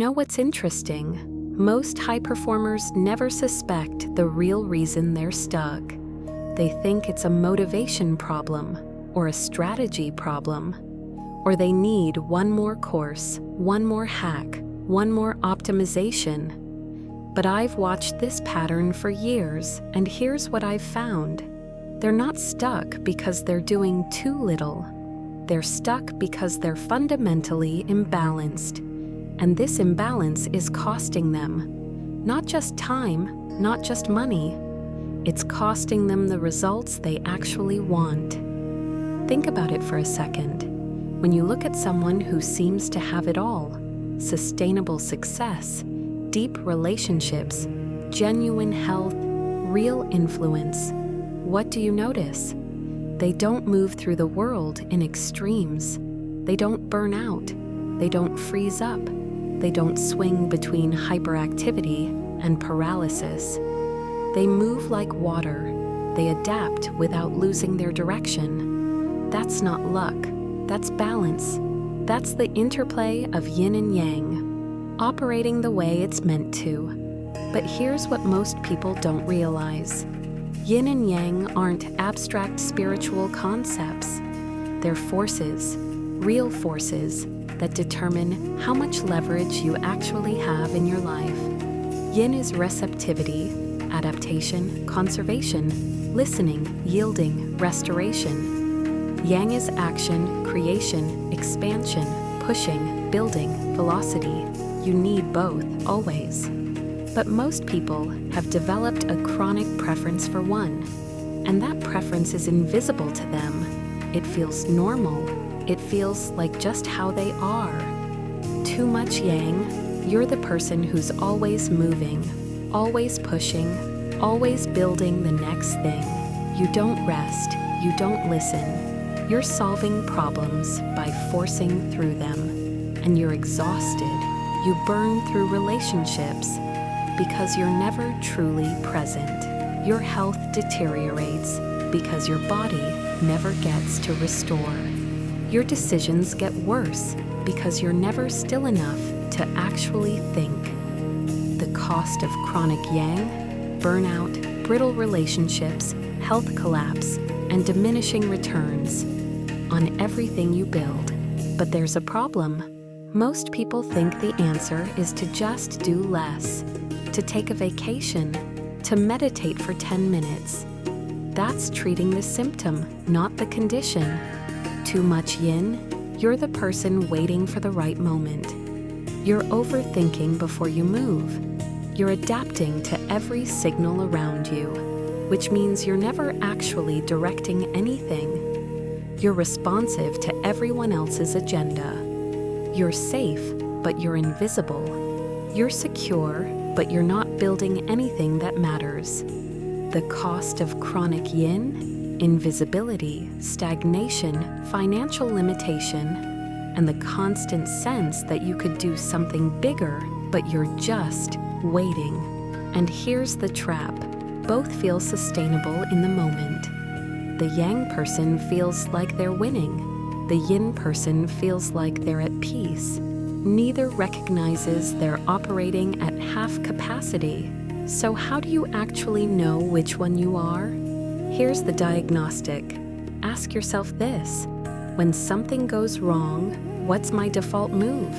know what's interesting? Most high performers never suspect the real reason they're stuck. They think it's a motivation problem or a strategy problem, or they need one more course, one more hack, one more optimization. But I've watched this pattern for years, and here's what I've found. They're not stuck because they're doing too little. They're stuck because they're fundamentally imbalanced. And this imbalance is costing them not just time, not just money. It's costing them the results they actually want. Think about it for a second. When you look at someone who seems to have it all, sustainable success, deep relationships, genuine health, real influence, what do you notice? They don't move through the world in extremes. They don't burn out. They don't freeze up. They don't swing between hyperactivity and paralysis. They move like water. They adapt without losing their direction. That's not luck. That's balance. That's the interplay of yin and yang, operating the way it's meant to. But here's what most people don't realize. Yin and yang aren't abstract spiritual concepts. They're forces, real forces, that determine how much leverage you actually have in your life. Yin is receptivity, adaptation, conservation, listening, yielding, restoration. Yang is action, creation, expansion, pushing, building, velocity. You need both, always. But most people have developed a chronic preference for one, and that preference is invisible to them. It feels normal. It feels like just how they are. Too much yang, you're the person who's always moving, always pushing, always building the next thing. You don't rest, you don't listen. You're solving problems by forcing through them, and you're exhausted. You burn through relationships because you're never truly present. Your health deteriorates because your body never gets to restore. Your decisions get worse because you're never still enough to actually think. The cost of chronic yang, burnout, brittle relationships, health collapse, and diminishing returns on everything you build. But there's a problem. Most people think the answer is to just do less, to take a vacation, to meditate for 10 minutes. That's treating the symptom, not the condition. Too much yin, you're the person waiting for the right moment. You're overthinking before you move. You're adapting to every signal around you, which means you're never actually directing anything. You're responsive to everyone else's agenda. You're safe, but you're invisible. You're secure, but you're not building anything that matters. The cost of chronic yin? Invisibility, stagnation, financial limitation, and the constant sense that you could do something bigger, but you're just waiting. And here's the trap. Both feel sustainable in the moment. The yang person feels like they're winning. The yin person feels like they're at peace. Neither recognizes they're operating at half capacity. So how do you actually know which one you are? Here's the diagnostic. Ask yourself this. When something goes wrong, what's my default move?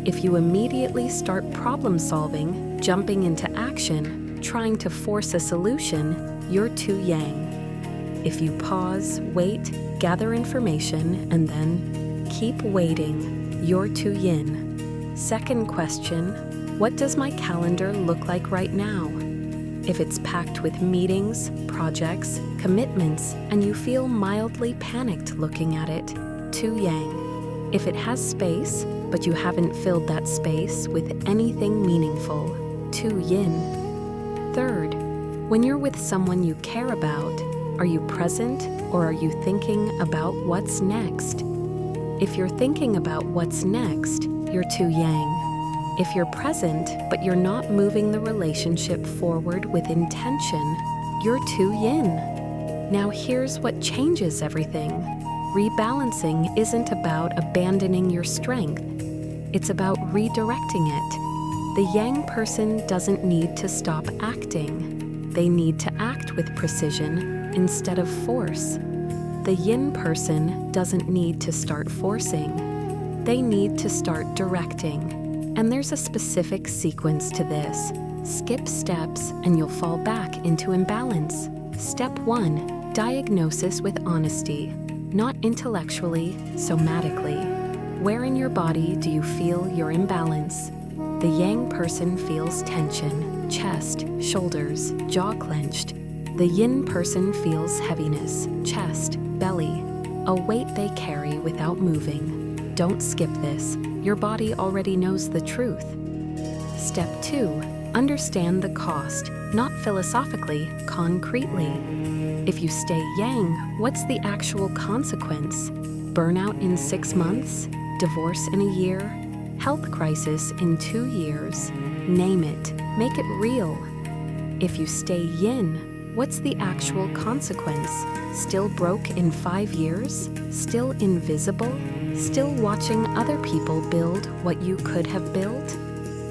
If you immediately start problem solving, jumping into action, trying to force a solution, you're too yang. If you pause, wait, gather information, and then keep waiting, you're too yin. Second question, what does my calendar look like right now? If it's packed with meetings, projects, commitments, and you feel mildly panicked looking at it, too yang. If it has space, but you haven't filled that space with anything meaningful, too yin. Third, when you're with someone you care about, are you present or are you thinking about what's next? If you're thinking about what's next, you're too yang. If you're present, but you're not moving the relationship forward with intention, you're too yin. Now here's what changes everything. Rebalancing isn't about abandoning your strength. It's about redirecting it. The yang person doesn't need to stop acting. They need to act with precision instead of force. The yin person doesn't need to start forcing. They need to start directing. And there's a specific sequence to this. Skip steps and you'll fall back into imbalance. Step 1, diagnosis with honesty. Not intellectually, somatically. Where in your body do you feel your imbalance? The yang person feels tension, chest, shoulders, jaw clenched. The yin person feels heaviness, chest, belly, a weight they carry without moving. Don't skip this. Your body already knows the truth. Step 2, understand the cost, not philosophically, concretely. If you stay yang, what's the actual consequence? Burnout in 6 months? Divorce in a year? Health crisis in 2 years? Name it. Make it real. If you stay yin, what's the actual consequence? Still broke in 5 years? Still invisible? Still watching other people build what you could have built?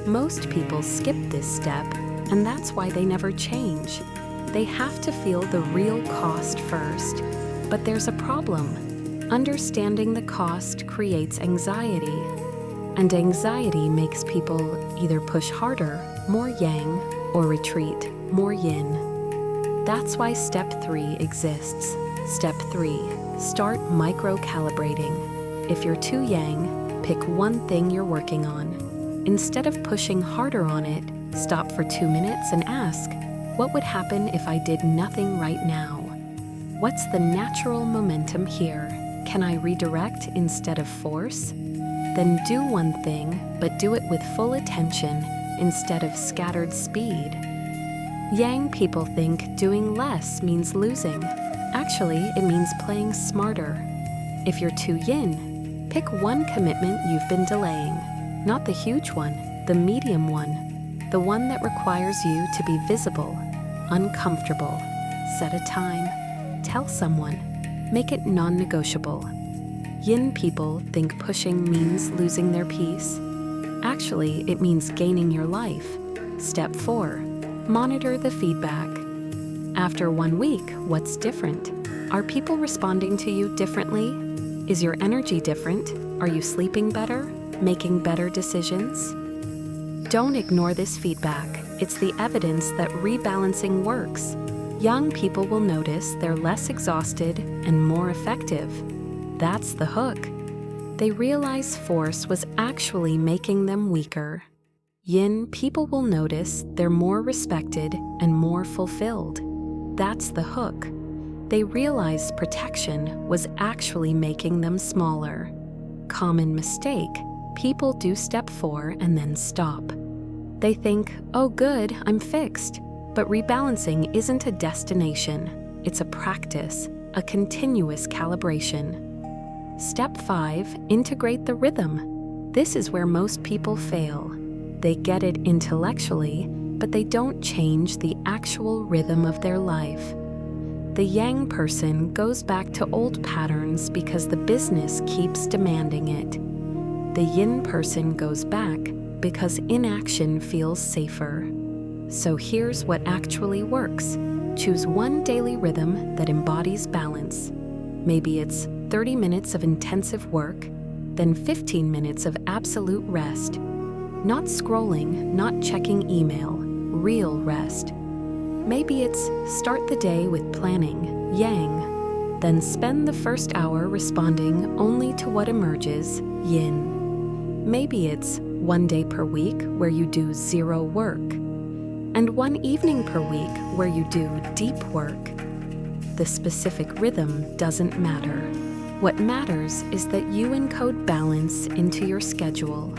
Most people skip this step, and that's why they never change. They have to feel the real cost first. But there's a problem. Understanding the cost creates anxiety. And anxiety makes people either push harder, more yang, or retreat, more yin. That's why step 3 exists. Step 3, start micro-calibrating. If you're too yang, pick one thing you're working on. Instead of pushing harder on it, stop for 2 minutes and ask, what would happen if I did nothing right now? What's the natural momentum here? Can I redirect instead of force? Then do one thing, but do it with full attention instead of scattered speed. Yang people think doing less means losing. Actually, it means playing smarter. If you're too yin, pick one commitment you've been delaying. Not the huge one, the medium one. The one that requires you to be visible, uncomfortable. Set a time. Tell someone. Make it non-negotiable. Yin people think pushing means losing their peace. Actually, it means gaining your life. Step 4, monitor the feedback. After 1 week, what's different? Are people responding to you differently? Is your energy different? Are you sleeping better? Making better decisions? Don't ignore this feedback. It's the evidence that rebalancing works. Young people will notice they're less exhausted and more effective. That's the hook. They realize force was actually making them weaker. Yin people will notice they're more respected and more fulfilled. That's the hook. They realize protection was actually making them smaller. Common mistake. People do step 4 and then stop. They think, oh good, I'm fixed. But rebalancing isn't a destination. It's a practice, a continuous calibration. Step 5, integrate the rhythm. This is where most people fail. They get it intellectually, but they don't change the actual rhythm of their life. The yang person goes back to old patterns because the business keeps demanding it. The yin person goes back because inaction feels safer. So here's what actually works. Choose one daily rhythm that embodies balance. Maybe it's 30 minutes of intensive work, then 15 minutes of absolute rest. Not scrolling, not checking email, real rest. Maybe it's start the day with planning, yang, then spend the first hour responding only to what emerges, yin. Maybe it's 1 day per week where you do 0 work, and 1 evening per week where you do deep work. The specific rhythm doesn't matter. What matters is that you encode balance into your schedule.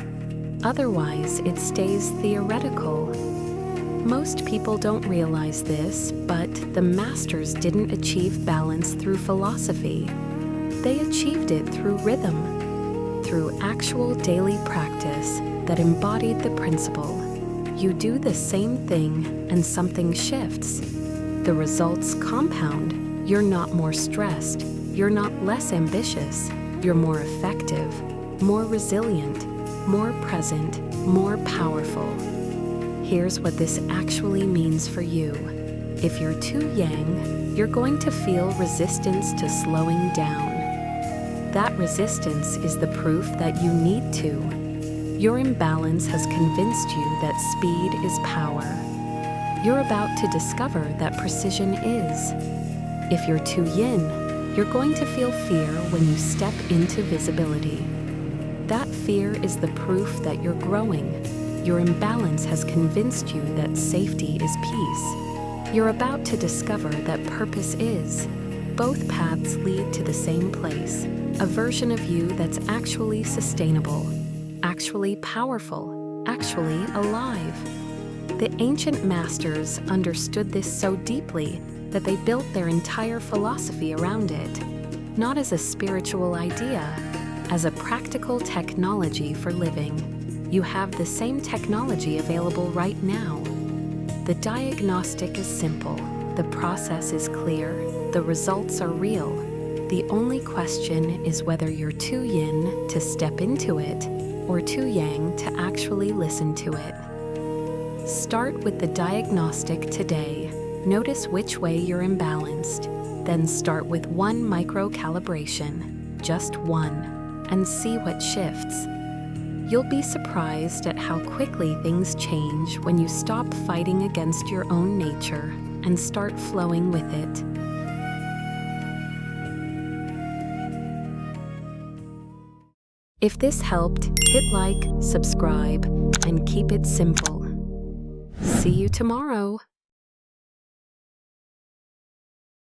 Otherwise, it stays theoretical. Most people don't realize this, but the masters didn't achieve balance through philosophy. They achieved it through rhythm, through actual daily practice that embodied the principle. You do the same thing and something shifts. The results compound. You're not more stressed. You're not less ambitious. You're more effective, more resilient. more present, more powerful. Here's what this actually means for you. If you're too yang, you're going to feel resistance to slowing down. That resistance is the proof that you need to. Your imbalance has convinced you that speed is power. You're about to discover that precision is. If you're too yin, you're going to feel fear when you step into visibility. That fear is the proof that you're growing. Your imbalance has convinced you that safety is peace. You're about to discover that purpose is. Both paths lead to the same place, a version of you that's actually sustainable, actually powerful, actually alive. The ancient masters understood this so deeply that they built their entire philosophy around it, not as a spiritual idea, as a practical technology for living. You have the same technology available right now. The diagnostic is simple, the process is clear, the results are real. The only question is whether you're too yin to step into it or too yang to actually listen to it. Start with the diagnostic today. Notice which way you're imbalanced. Then start with one micro-calibration, just one, and see what shifts. You'll be surprised at how quickly things change when you stop fighting against your own nature and start flowing with it. If this helped, hit like, subscribe, and keep it simple. See you tomorrow.